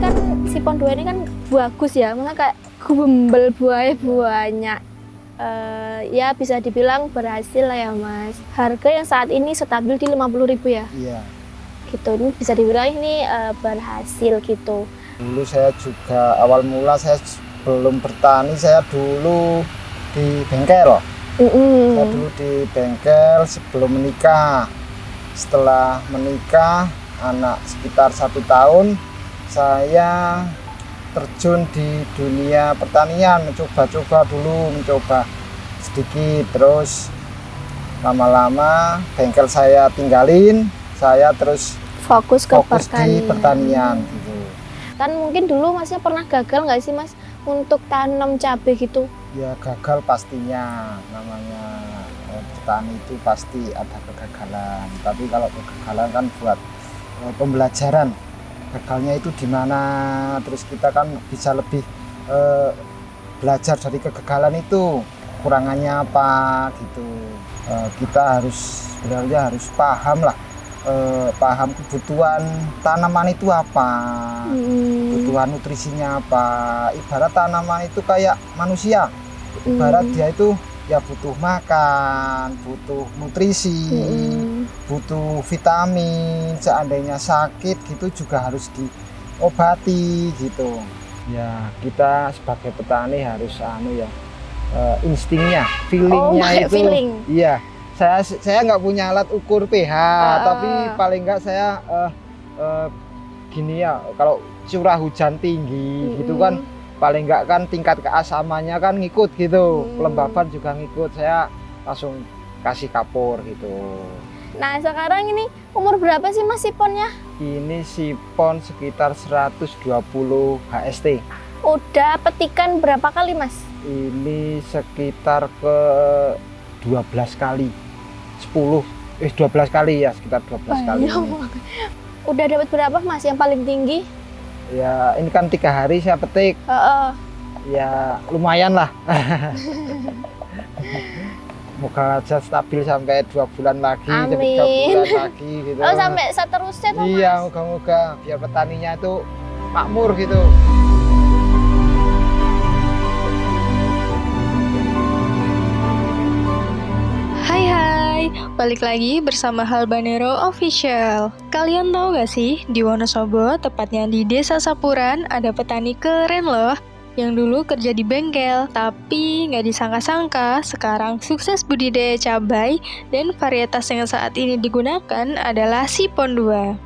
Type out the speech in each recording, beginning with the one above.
kan Sipon 2 ini kan bagus ya, maksudnya kayak gumbel buahnya. Ya bisa dibilang berhasil lah ya Mas. Harga yang saat ini stabil di 50.000 ya? Iya. Gitu, ini bisa dibilang ini berhasil gitu. Dulu saya juga awal mula saya belum bertani, saya dulu di bengkel. Saya dulu di bengkel sebelum menikah. Setelah menikah, anak sekitar 1 tahun, saya terjun di dunia pertanian, mencoba sedikit, terus lama-lama bengkel saya tinggalin, saya terus fokus di pertanian gitu. Kan mungkin dulu Masnya pernah gagal nggak sih Mas untuk tanam cabai gitu? Ya gagal pastinya, namanya petani itu pasti ada kegagalan, tapi kalau kegagalan kan buat pembelajaran. Gagalnya itu di mana, terus kita kan bisa lebih belajar dari kegagalan itu, kurangannya apa gitu. Kita sebenarnya harus paham lah, paham kebutuhan tanaman itu apa, kebutuhan nutrisinya apa. Ibarat tanaman itu kayak manusia, ibarat dia itu ya butuh makan, butuh nutrisi, butuh vitamin. Seandainya sakit gitu juga harus diobati gitu. Ya kita sebagai petani harus instingnya, feelingnya itu. Iya, saya nggak punya alat ukur pH, tapi paling nggak saya gini ya, kalau curah hujan tinggi gitu kan, paling nggak kan tingkat keasamannya kan ngikut gitu, kelembaban juga ngikut, saya langsung kasih kapur gitu. Nah sekarang ini umur berapa sih Mas Siponnya? Ini Sipon sekitar 120 HST. Udah petikan berapa kali Mas? Ini sekitar ke 12 kali, 12 kali ya, sekitar 12 kali. Udah dapat berapa Mas yang paling tinggi? Ya ini kan 3 hari saya petik. Ya lumayan lah. Moga aja stabil sampai 2 bulan lagi, sampai 3 bulan lagi gitu. Oh sampai seterusnya tuh Mas? Iya, moga-moga biar petaninya itu makmur gitu. Hai, balik lagi bersama Halbanero Official. Kalian tahu gak sih, di Wonosobo, tepatnya di Desa Sapuran, ada petani keren loh, yang dulu kerja di bengkel, tapi nggak disangka-sangka sekarang sukses budidaya cabai dan varietas yang saat ini digunakan adalah Sipon 2.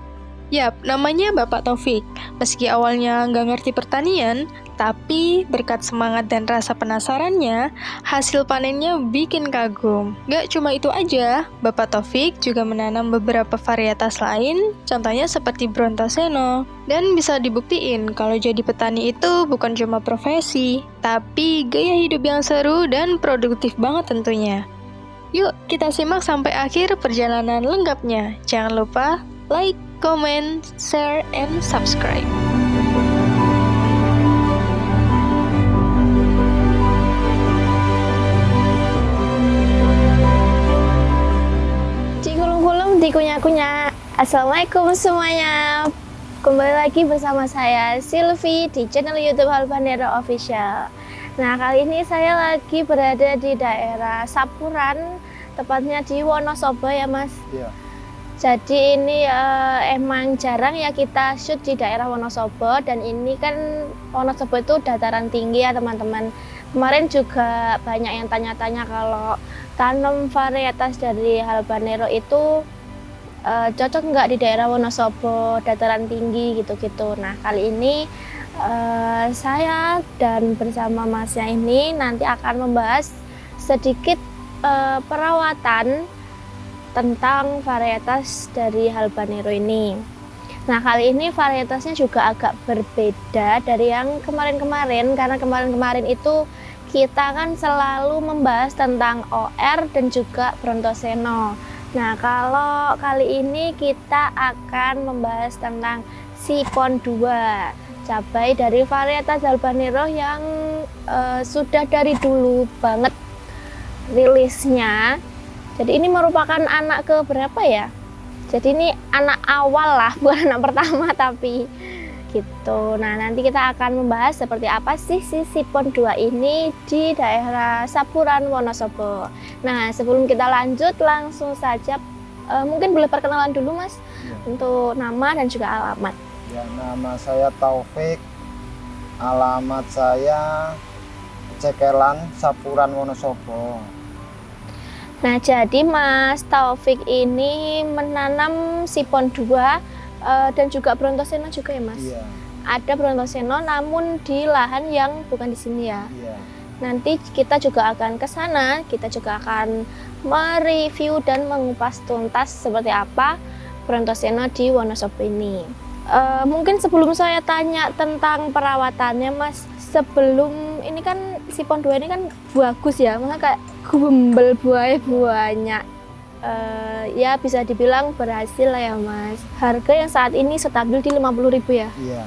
Yap, namanya Bapak Taufik. Meski awalnya nggak ngerti pertanian, tapi berkat semangat dan rasa penasarannya, hasil panennya bikin kagum. Gak cuma itu aja, Bapak Taufik juga menanam beberapa varietas lain, contohnya seperti Brontoseno. Dan bisa dibuktiin kalau jadi petani itu bukan cuma profesi, tapi gaya hidup yang seru dan produktif banget tentunya. Yuk, kita simak sampai akhir perjalanan lengkapnya. Jangan lupa like, comment, share, and subscribe. Cikulung-kulung dikunyah-kunyah. Assalamualaikum semuanya. Kembali lagi bersama saya Sylvie di channel YouTube Halbanero Official. Nah kali ini saya lagi berada di daerah Sapuran, tepatnya di Wonosobo ya Mas. Iya. Jadi ini emang jarang ya kita shoot di daerah Wonosobo, dan ini kan Wonosobo itu dataran tinggi ya teman-teman. Kemarin juga banyak yang tanya-tanya kalau tanam varietas dari Halbanero itu cocok nggak di daerah Wonosobo, dataran tinggi gitu-gitu. Nah kali ini saya dan bersama Masnya ini nanti akan membahas sedikit perawatan tentang varietas dari Halbanero ini. Nah kali ini varietasnya juga agak berbeda dari yang kemarin-kemarin, karena kemarin-kemarin itu kita kan selalu membahas tentang OR dan juga Brontoseno. Nah kalau kali ini kita akan membahas tentang Sipon 2, cabai dari varietas Halbanero yang sudah dari dulu banget rilisnya. Jadi ini merupakan anak ke berapa ya? Jadi ini anak awal lah, bukan anak pertama tapi gitu. Nah, nanti kita akan membahas seperti apa sih si Sipon 2 ini di daerah Sapuran, Wonosobo. Nah, sebelum kita lanjut, langsung saja mungkin boleh perkenalan dulu, Mas, Ya. untuk nama dan juga alamat. Ya, nama saya Taufik, alamat saya Cekelan, Sapuran, Wonosobo. Nah, jadi Mas Taufik ini menanam Sipon 2 dan juga Brontoseno juga ya, Mas? Iya, Ada Brontoseno namun di lahan yang bukan di sini ya. iya. Nanti kita juga akan ke sana, kita juga akan mereview dan mengupas tuntas seperti apa Brontoseno di Wonosobo ini. Mungkin sebelum saya tanya tentang perawatannya, Mas, sebelum ini kan Sipon 2 ini kan bagus ya, maksudnya kayak gumbel buahnya. Ya bisa dibilang berhasil lah ya, Mas. Harga yang saat ini stabil di 50.000 ya. Iya.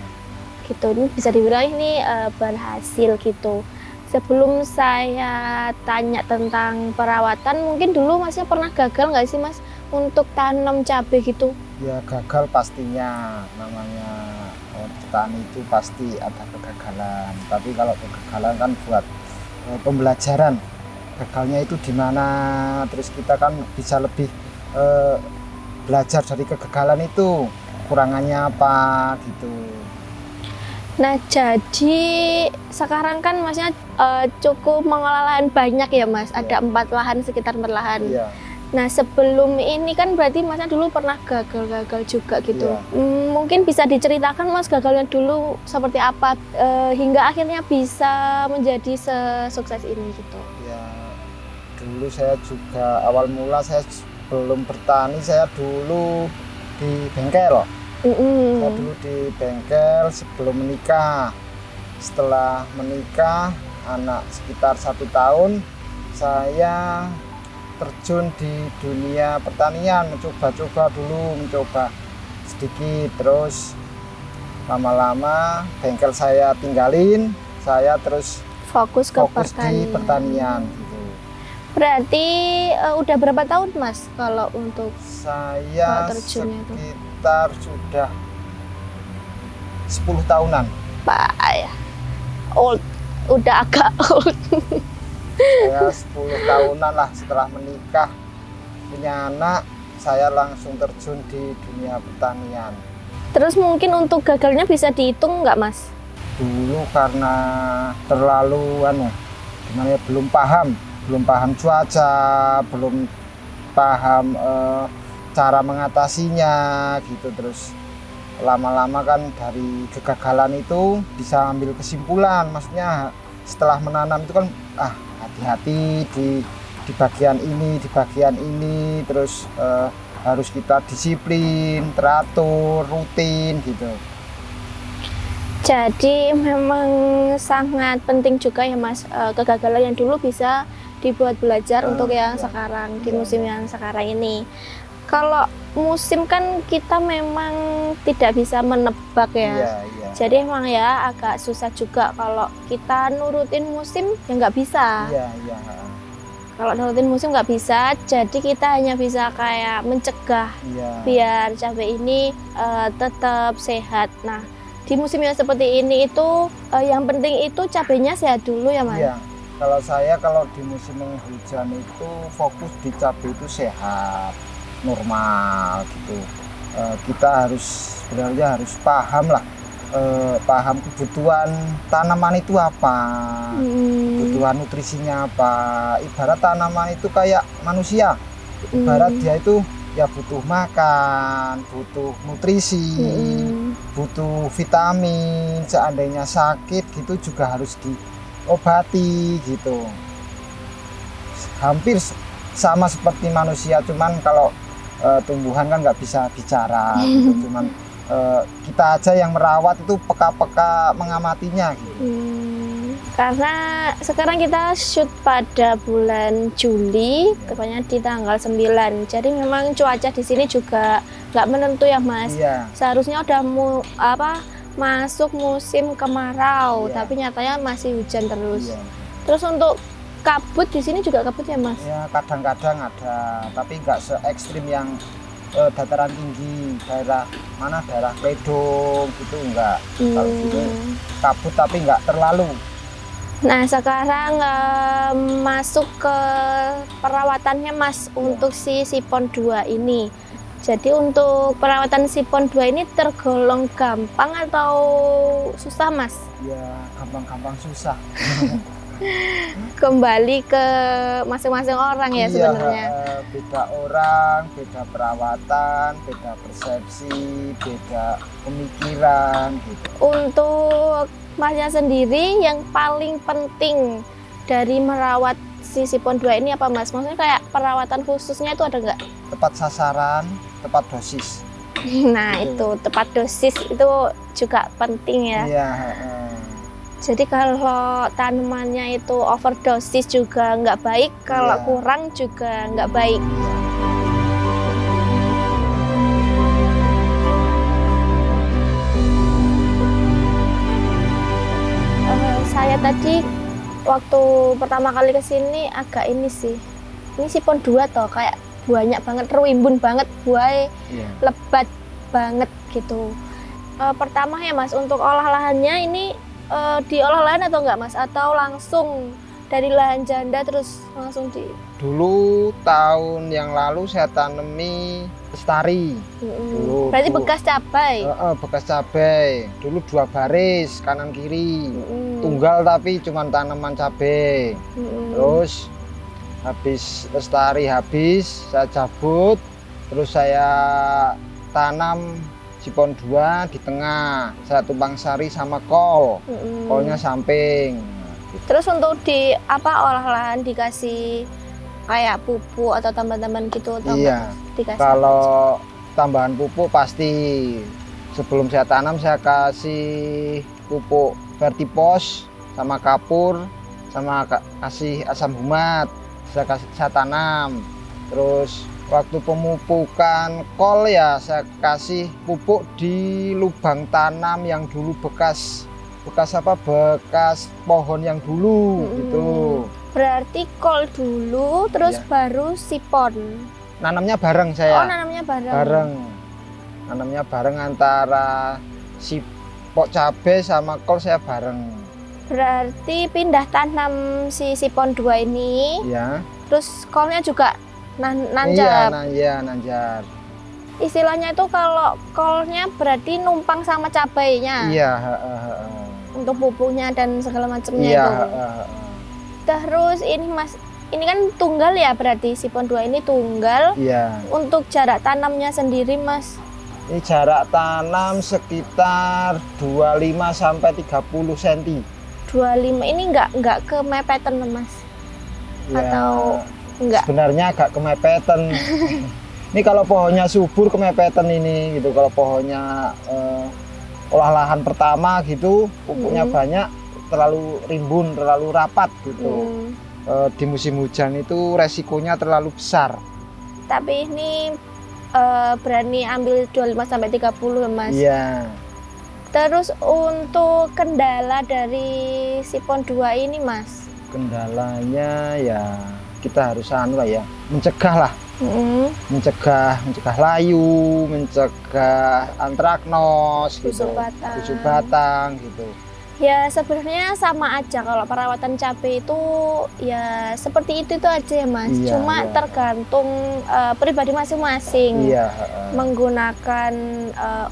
Gitu, ini bisa dibilang ini berhasil gitu. Sebelum saya tanya tentang perawatan, mungkin dulu Masnya pernah gagal nggak sih, Mas, untuk tanam cabai gitu? Ya, gagal pastinya, namanya petani itu pasti ada kegagalan. Tapi kalau kegagalan kan buat pembelajaran. Gagalnya itu di mana, terus kita kan bisa lebih belajar dari kegagalan itu, kurangannya apa gitu. Nah, jadi sekarang kan Masnya cukup mengolah lahan banyak ya, Mas. Ada 4 lahan, sekitar 4 lahan. Iya. Nah, sebelum ini kan berarti Masnya dulu pernah gagal juga gitu. Iya. Mungkin bisa diceritakan, Mas, gagalnya dulu seperti apa hingga akhirnya bisa menjadi sesukses ini gitu. Ya, dulu saya juga awal mula saya belum bertani, saya dulu di bengkel. Saya dulu di bengkel sebelum menikah. Setelah menikah, anak sekitar 1 tahun, saya terjun di dunia pertanian, mencoba sedikit, terus lama-lama bengkel saya tinggalin, saya terus Fokus ke fokus di pertanian gitu. Berarti udah berapa tahun, Mas, kalau untuk Saya Kalau terjunnya itu? sekitar sudah 10 tahunan. Pak ya? Old, udah agak old. Saya 10 tahunan lah setelah menikah, punya anak, saya langsung terjun di dunia pertanian. Terus mungkin untuk gagalnya bisa dihitung nggak, Mas? Dulu karena terlalu gimana ya, belum paham cuaca, belum paham cara mengatasinya gitu. Terus lama-lama kan dari kegagalan itu bisa ambil kesimpulan, maksudnya setelah menanam itu kan hati-hati di bagian ini, terus harus kita disiplin, teratur, rutin gitu. Jadi memang sangat penting juga ya, Mas, kegagalan yang dulu bisa dibuat belajar untuk yang sekarang, di musim yang sekarang ini. Kalau musim kan kita memang tidak bisa menebak ya. Iya. Jadi emang ya agak susah juga kalau kita nurutin musim ya nggak bisa. Iya. Kalau nurutin musim nggak bisa, jadi kita hanya bisa kayak mencegah Iya. biar cabai ini tetap sehat. Nah, di musim yang seperti ini itu yang penting itu cabainya sehat dulu ya, Mas. Iya. Kalau di musim hujan itu fokus di cabai itu sehat, normal gitu. Kita sebenarnya harus paham kebutuhan tanaman itu apa, kebutuhan nutrisinya apa. Ibarat tanaman itu kayak manusia, ibarat dia itu ya butuh makan, butuh nutrisi, butuh vitamin. Seandainya sakit gitu juga harus diobati gitu. Hampir sama seperti manusia, cuman kalau tumbuhan kan nggak bisa bicara gitu. Cuman kita aja yang merawat itu peka-peka mengamatinya gitu. Karena sekarang kita shoot pada bulan Juli, tepatnya di tanggal 9. Jadi memang cuaca di sini juga nggak menentu ya, Mas. Iya. Seharusnya udah masuk musim kemarau, Iya. tapi nyatanya masih hujan terus. Iya. Terus untuk kabut di sini juga kabut ya, Mas? Ya kadang-kadang ada, tapi nggak se ekstrim yang dataran tinggi, daerah mana, daerah Kedong gitu enggak. Kalau gitu kabut tapi enggak terlalu. Nah, sekarang masuk ke perawatannya Mas untuk si Sipon 2 ini. Jadi untuk perawatan Sipon 2 ini tergolong gampang atau susah Mas? Ya gampang-gampang susah. Kembali ke masing-masing orang ya sebenarnya. Beda orang, beda perawatan, beda persepsi, beda pemikiran gitu. Untuk Masnya sendiri yang paling penting dari merawat si Sipon 2 ini apa Mas? Maksudnya kayak perawatan khususnya itu ada nggak? Tepat sasaran, tepat dosis. Nah itu tepat dosis itu juga penting ya. Iya. Jadi kalau tanamannya itu overdosis juga nggak baik, kalau Iya. kurang juga nggak baik. Saya tadi waktu pertama kali kesini agak ini sih, ini Sipon 2 toh kayak banyak banget, rimbun banget buahnya, Iya. lebat banget gitu. Pertama ya Mas, untuk olah lahannya ini diolah lahan atau enggak Mas? Atau langsung dari lahan janda terus langsung di... Dulu tahun yang lalu saya tanemi lestari. Dulu, Berarti Bu. bekas cabai. Bekas cabai. Dulu 2 baris kanan kiri. Tunggal tapi cuma tanaman cabai. Terus habis lestari habis saya cabut, terus saya tanam Sipon 2 di tengah. Saya tumpang sari sama kol. Kolnya samping. Terus untuk di apa olah lahan dikasih kayak pupuk atau tambahan-tambahan gitu atau Iya. dikasih? Kalau tambahan pupuk pasti sebelum saya tanam saya kasih pupuk Vertipos sama kapur sama kasih asam humat. Saya tanam. Terus waktu pemupukan kol ya saya kasih pupuk di lubang tanam yang dulu bekas pohon yang dulu gitu. Berarti kol dulu terus Iya. baru Sipon. Nanamnya bareng Oh, saya. nanamnya bareng. Nanamnya bareng antara pok cabe sama kol saya bareng. Berarti pindah tanam si Sipon 2 ini, Ya. terus kolnya juga nanjak. Iya, nanjar. Istilahnya itu kalau kolnya berarti numpang sama cabainya Iya, untuk pupuknya dan segala macamnya iya, itu. Terus ini Mas, ini kan tunggal ya berarti Sipon 2 ini tunggal. iya. Untuk jarak tanamnya sendiri Mas, Ini jarak tanam sekitar 25 sampai 30 cm. 25 ini nggak kemepetan Mas? Ya, Atau enggak? sebenarnya agak kemepetan. Ini kalau pohonnya subur kemepetan ini gitu. Kalau pohonnya olah lahan pertama gitu, pupuknya banyak, terlalu rimbun, terlalu rapat gitu. Di musim hujan itu resikonya terlalu besar. Tapi ini berani ambil 25 sampai 30 ya Mas. Iya. Terus untuk kendala dari Sipon 2 ini Mas? Kendalanya ya kita harus mencegah lah. Mencegah layu, mencegah antraknos gitu. Busuk batang gitu. Ya sebenarnya sama aja, kalau perawatan cabai itu ya seperti itu aja ya Mas. Iya, Cuma iya. tergantung pribadi masing-masing. Iya, Menggunakan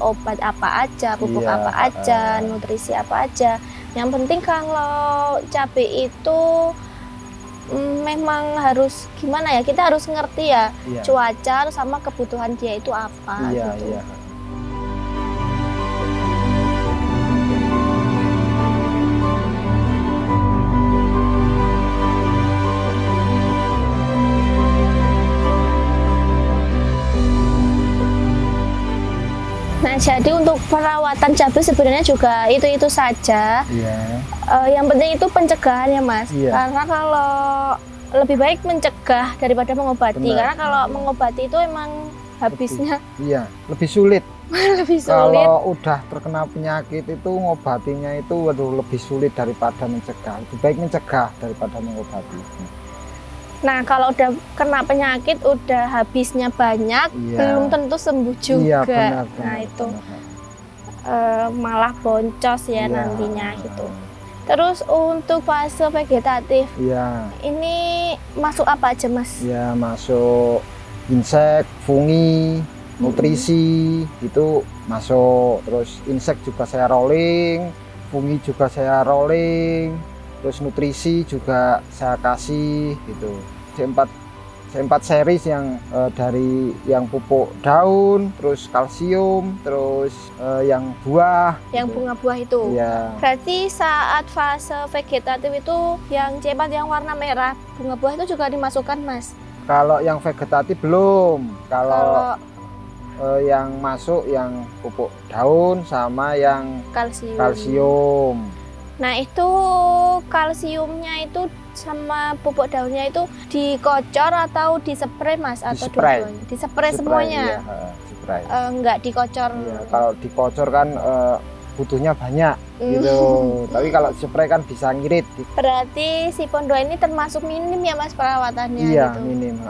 obat apa aja, pupuk Iya, apa aja, nutrisi apa aja. Yang penting kalau cabai itu memang harus gimana ya, kita harus ngerti ya iya. cuaca sama kebutuhan dia itu apa Iya, gitu. iya. Nah, jadi untuk perawatan cabai sebenarnya juga itu saja. Iya. Yang penting itu pencegahan ya Mas. Iya. Karena kalau lebih baik mencegah daripada mengobati. Benar. Karena kalau mengobati itu emang habisnya Iya, lebih sulit. lebih sulit. Kalau udah terkena penyakit itu ngobatinya itu lebih sulit daripada mencegah. Lebih baik mencegah daripada mengobati. Nah, kalau udah kena penyakit, udah habisnya banyak, Iya. belum tentu sembuh juga. Iya, benar, Nah, benar, itu benar. malah boncos ya Iya. nantinya gitu. Terus untuk fase vegetatif, Iya, ini masuk apa aja, Mas? ya masuk insek, fungi, nutrisi itu masuk. Terus insek juga saya rolling, fungi juga saya rolling, terus nutrisi juga saya kasih gitu. C4 series yang dari yang pupuk daun, terus kalsium, terus yang buah. Yang gitu. bunga buah itu. Iya. Berarti saat fase vegetatif itu yang C4 yang warna merah, bunga buah itu juga dimasukkan, Mas? Kalau yang vegetatif belum. Kalau Kalau yang masuk yang pupuk daun sama yang kalsium. kalsium. Nah, itu kalsiumnya itu sama pupuk daunnya itu dikocor atau dispray, Mas? Atau Dispray. dua-duanya? Dispray semuanya? Iya, spray. Enggak dikocor. Iya, kalau dikocor kan butuhnya banyak gitu. Tapi kalau spray kan bisa ngirit. Berarti si Pon 2 ini termasuk minim ya, Mas, perawatannya Iya, gitu. minim.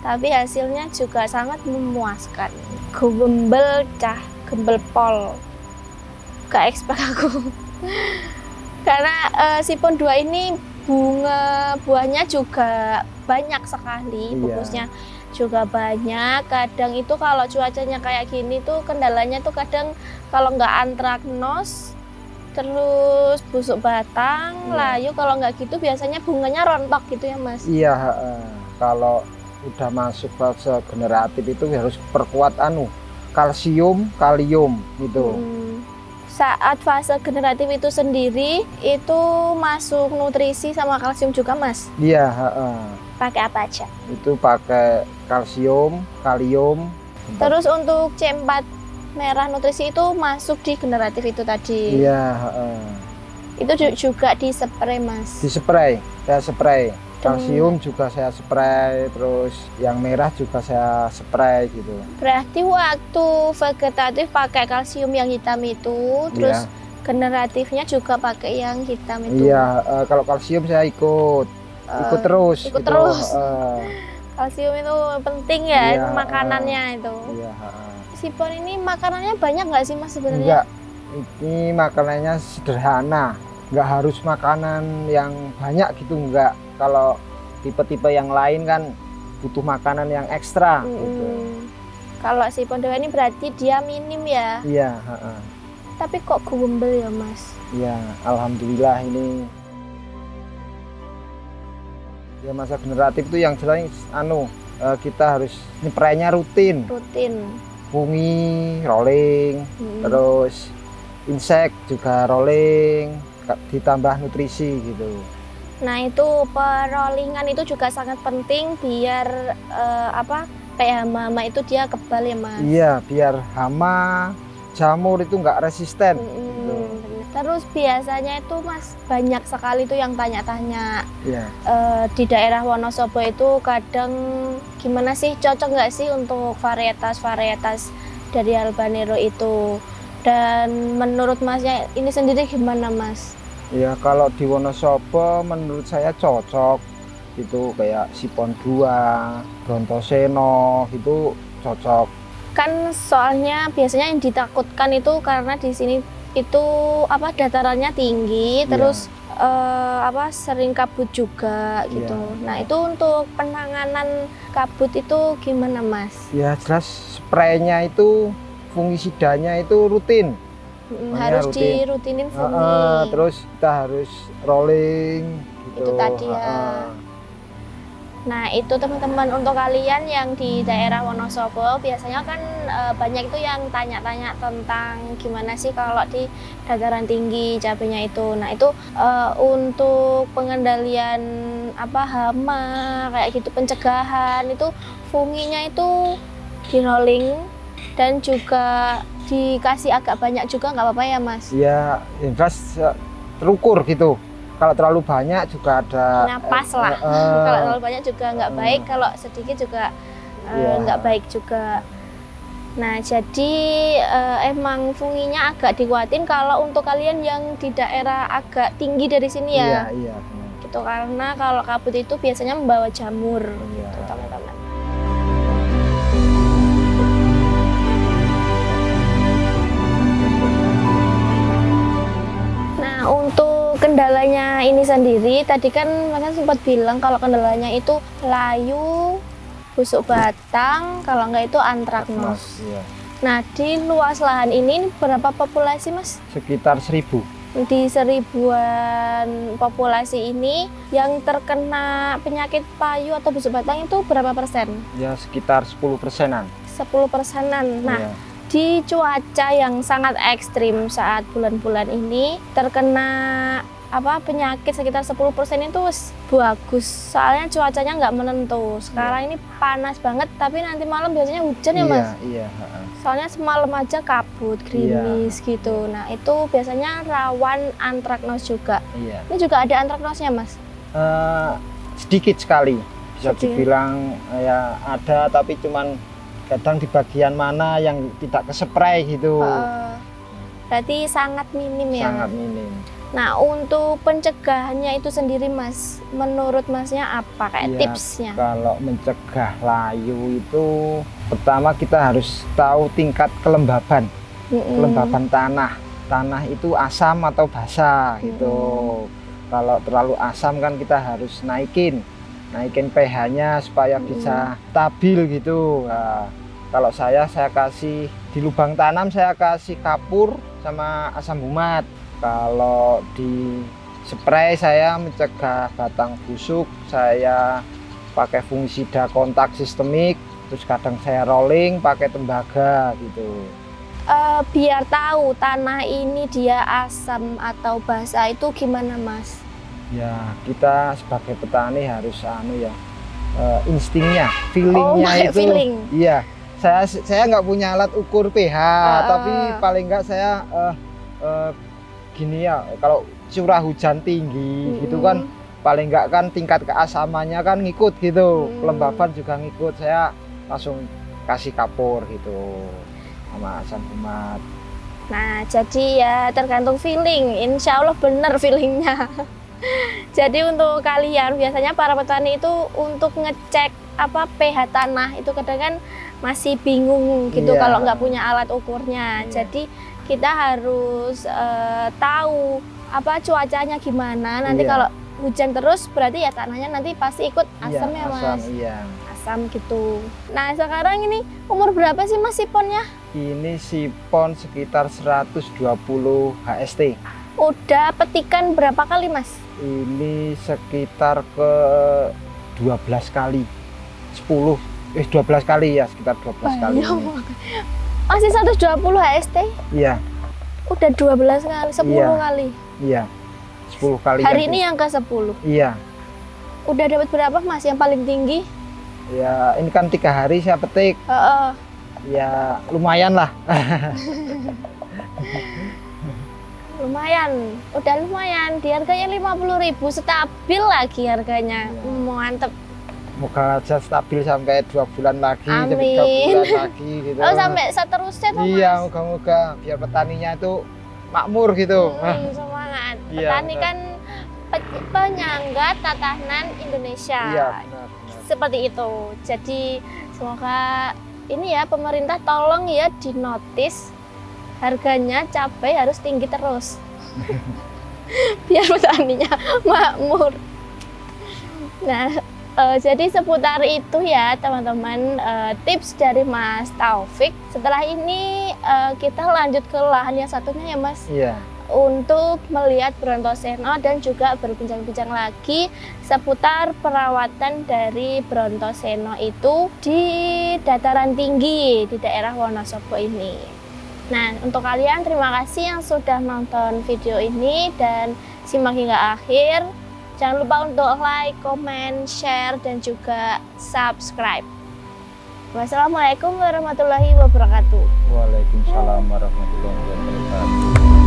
Tapi hasilnya juga sangat memuaskan. Gembel cah, gembel pol. Gak expect aku. Karena si Pon 2 ini bunga buahnya juga banyak sekali, Iya. pupusnya juga banyak. Kadang itu kalau cuacanya kayak gini tuh kendalanya tuh kadang kalau nggak antraknos, terus busuk batang, Iya. layu. Kalau nggak gitu biasanya bunganya rontok gitu ya, Mas. Iya, kalau udah masuk fase generatif itu harus perkuat kalsium, kalium gitu. Saat fase generatif itu sendiri itu masuk nutrisi sama kalsium juga, Mas? Iya, Pakai apa aja? itu pakai kalsium, kalium. Terus untuk C4 merah nutrisi itu masuk di generatif itu tadi. Iya, Itu juga di spray, Mas. di spray, saya spray. Kalsium juga saya spray, terus yang merah juga saya spray gitu. Berarti waktu vegetatif pakai kalsium yang hitam itu, terus generatifnya juga pakai yang hitam itu. Iya, kalau kalsium saya ikut terus. ikut gitu. terus. Kalsium itu penting ya, Iya, makanannya itu. Iya, Si Pon ini makanannya banyak nggak sih, Mas, sebenarnya? enggak. Ini makanannya sederhana, nggak harus makanan yang banyak gitu, enggak. Kalau tipe-tipe yang lain kan butuh makanan yang ekstra gitu. Kalau si Pon 2 ini berarti dia minim ya. Iya, Tapi kok gembel ya, Mas? iya, alhamdulillah ini. Ya masa generatif itu yang jelas kita harus nyepraynya rutin. Fungi rolling, terus insek juga rolling, ditambah nutrisi gitu. Nah, itu perollingan itu juga sangat penting biar kayak hama-hama itu dia kebal ya, Mas. Iya, biar hama, jamur itu nggak resisten. Gitu. Terus biasanya itu, Mas, banyak sekali tuh yang tanya-tanya. Iya. Di daerah Wonosobo itu kadang gimana sih, cocok nggak sih untuk varietas dari habanero itu? Dan menurut Masnya ini sendiri gimana, Mas? Ya kalau di Wonosobo menurut saya cocok itu kayak si Pon 2, Brontoseno itu cocok. Kan soalnya biasanya yang ditakutkan itu karena di sini itu datarannya tinggi, terus sering kabut juga gitu. Nah, itu untuk penanganan kabut itu gimana, Mas? Ya jelas spraynya itu fungisidanya itu rutin. Harus dirutinin fungi. Terus kita harus rolling gitu. Itu tadi ya. Nah, itu teman-teman untuk kalian yang di daerah Wonosobo biasanya kan banyak itu yang tanya-tanya tentang gimana sih kalau di dataran tinggi cabenya itu. Nah, itu untuk pengendalian hama kayak gitu, pencegahan itu funginya itu di rolling dan juga dikasih agak banyak juga nggak apa-apa ya, Mas? Iya, jelas terukur gitu. Kalau terlalu banyak juga ada pas lah. Kalau terlalu banyak juga nggak baik, kalau sedikit juga nggak baik juga. Nah, jadi emang funginya agak dikuatin kalau untuk kalian yang di daerah agak tinggi dari sini ya. Iya. gitu, karena kalau kabut itu biasanya membawa jamur Iya. gitu teman-teman. Nah, untuk kendalanya ini sendiri, tadi kan Mas sempat bilang kalau kendalanya itu layu, busuk batang, kalau enggak itu antraknos. Iya. Nah, di luas lahan ini berapa populasi, Mas? Sekitar 1000. Di 1000-an populasi ini yang terkena penyakit payu atau busuk batang itu berapa persen? Ya sekitar 10%-an. 10%-an. Nah, Iya. di cuaca yang sangat ekstrim saat bulan-bulan ini terkena penyakit sekitar 10% itu bagus. Soalnya cuacanya nggak menentu. Sekarang ini panas banget, tapi nanti malam biasanya hujan ya, Mas? Iya. Soalnya semalam aja kabut, gerimis gitu. Nah, itu biasanya rawan antraknos juga. Iya. Ini juga ada antraknosnya, Mas? Sedikit sekali. Bisa Sedikit. dibilang ya ada, tapi cuman kadang di bagian mana yang tidak kesepray gitu. Berarti sangat minim ya? Sangat minim. Nah, untuk pencegahannya itu sendiri, Mas, menurut Masnya apa kayak Iya, tipsnya? Kalau mencegah layu itu pertama kita harus tahu tingkat kelembaban. Kelembaban tanah. Tanah itu asam atau basah gitu. Kalau terlalu asam kan kita harus naikin pH-nya supaya bisa stabil gitu. Nah, kalau saya kasih di lubang tanam, saya kasih kapur sama asam humat. Kalau di spray saya mencegah batang busuk, saya pakai fungisida kontak sistemik, terus kadang saya rolling pakai tembaga gitu. Biar tahu tanah ini dia asam atau basah itu gimana, Mas? Ya kita sebagai petani harus instingnya, feelingnya pakai itu. feeling. Iya, saya nggak punya alat ukur pH, tapi paling nggak saya gini ya, kalau curah hujan tinggi gitu kan, paling nggak kan tingkat keasamannya kan ngikut gitu, kelembaban juga ngikut. Saya langsung kasih kapur gitu sama asam humat. Nah, jadi ya tergantung feeling. Insya Allah benar feelingnya. Jadi untuk kalian biasanya para petani itu untuk ngecek pH tanah itu kadang kan masih bingung gitu kalau nggak punya alat ukurnya. Jadi kita harus tahu cuacanya gimana. Nanti kalau hujan terus berarti ya tanahnya nanti pasti ikut asam ya, Mas. Asam gitu. Nah, sekarang ini umur berapa sih, Mas, siponnya? Ini sipon sekitar 120 HST. Udah petikan berapa kali, Mas? Ini sekitar ke 12 kali. 12 kali ya, sekitar 12 kali. Masih 120 HST? Iya. Udah 12 kali, 10 kali. Iya. 10 kali. Hari ini yang ke-10. Iya. Udah dapat berapa, Mas, yang paling tinggi? Ya, ini kan 3 hari saya petik. Ya, lumayan lah. Lumayan, udah lumayan. Di harganya 50.000, stabil lagi harganya. Mantep. Moga aja stabil sampai 2 bulan lagi, Amin. 3 bulan lagi gitu. Oh, sampai seterusnya tuh, Iya, Mas. moga-moga biar petaninya itu makmur gitu. Semangat. Iya, Petani benar. kan penyangga tatanan Indonesia. Iya, benar. Seperti itu. Jadi semoga ini ya pemerintah tolong ya dinotis harganya cabai harus tinggi terus. Biar petaninya makmur. Nah, jadi seputar itu ya teman-teman, tips dari Mas Taufik. Setelah ini kita lanjut ke lahan yang satunya ya, Mas. Iya. Untuk melihat Brontoseno dan juga berbincang-bincang lagi seputar perawatan dari Brontoseno itu di dataran tinggi di daerah Wonosobo ini. Nah, untuk kalian terima kasih yang sudah nonton video ini dan simak hingga akhir. Jangan lupa untuk like, comment, share, dan juga subscribe. Wassalamualaikum warahmatullahi wabarakatuh. Waalaikumsalam warahmatullahi wabarakatuh.